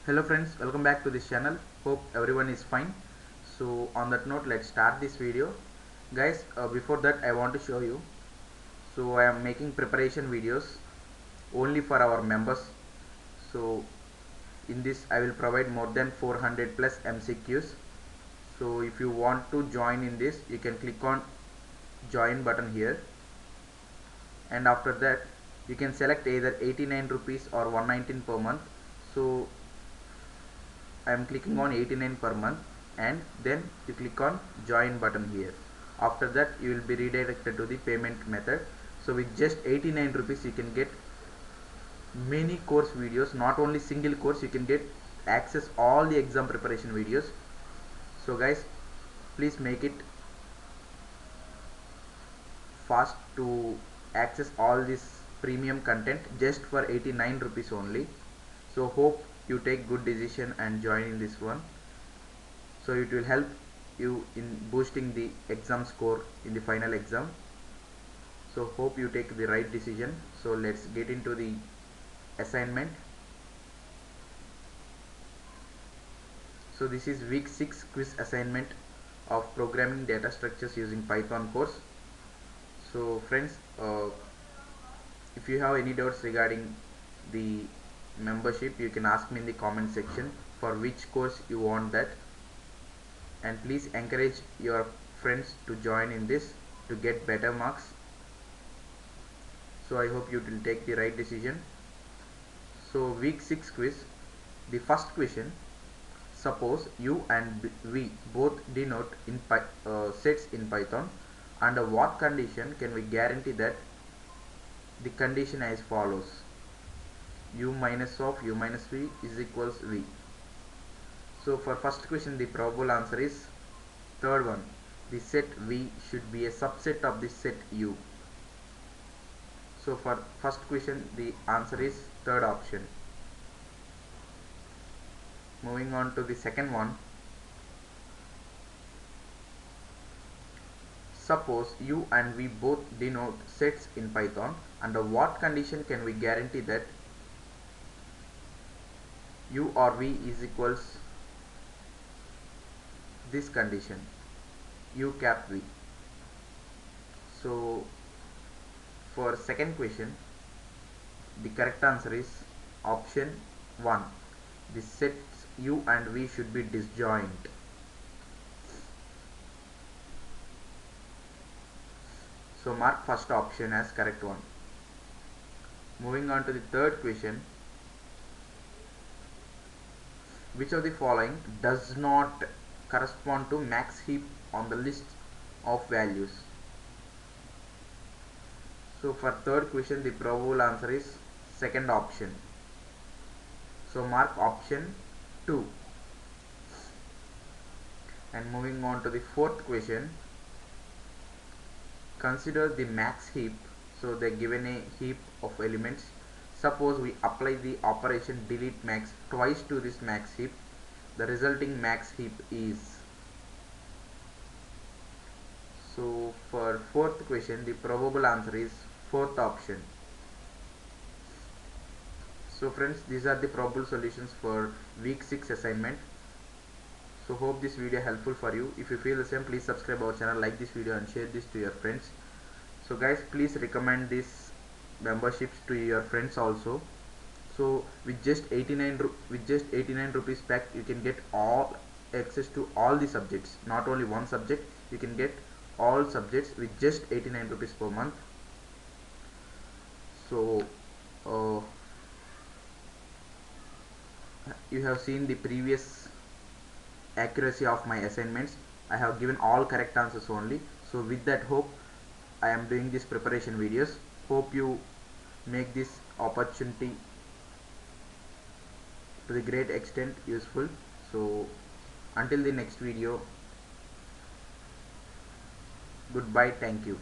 Hello friends, welcome back to this channel. Hope everyone is fine. So on that note, let's start this video. Guys, before that I want to show you. So I am making preparation videos only for our members. So in this I will provide more than 400 plus MCQs. So if you want to join in this, you can click on join button here, and after that you can select either 89 rupees or 119 per month. So I am clicking on 89 per month, and then you click on join button here. After that you will be redirected to the payment method. So with just 89 rupees you can get many course videos, not only single course, you can get access all the exam preparation videos. So guys, please make it fast to access all this premium content just for 89 rupees only. So hope you take good decision and join in this one. So it will help you in boosting the exam score in the final exam. So hope you take the right decision. So let's get into the assignment. So this is week 6 quiz assignment of programming data structures using Python course. So friends, if you have any doubts regarding the membership, you can ask me in the comment section for which course you want that, and please encourage your friends to join in this to get better marks. So I hope you will take the right decision. So week 6 quiz, the first question: suppose u and v both denote in sets in Python, under what condition can we guarantee that the condition as follows: u minus of u minus v is equals v. So for first question the probable answer is third one. The set v should be a subset of the set u. So for first question the answer is third option. Moving on to the second one. Suppose u and v both denote sets in Python, under what condition can we guarantee that u or v is equals this condition, u cap v. So for second question the correct answer is option 1. The sets u and v should be disjoint. So mark first option as correct one. Moving on to the third question. Which of the following does not correspond to max heap on the list of values? So for third question the probable answer is second option. So mark option 2. And moving on to the fourth question. Consider the max heap. So they given a heap of elements. Suppose we apply the operation delete max twice to this max heap. The resulting max heap is. So for fourth question the probable answer is fourth option. So friends, these are the probable solutions for week 6 assignment. So hope this video helpful for you. If you feel the same, please subscribe our channel, like this video and share this to your friends. So guys, please recommend this memberships to your friends also. So with just 89 rupees pack you can get all access to all the subjects, not only one subject. You can get all subjects with just 89 rupees per month. So you have seen the previous accuracy of my assignments. I have given all correct answers only. So with that hope I am doing this preparation videos. Hope you make this opportunity to the great extent useful. So until the next video, goodbye, thank you.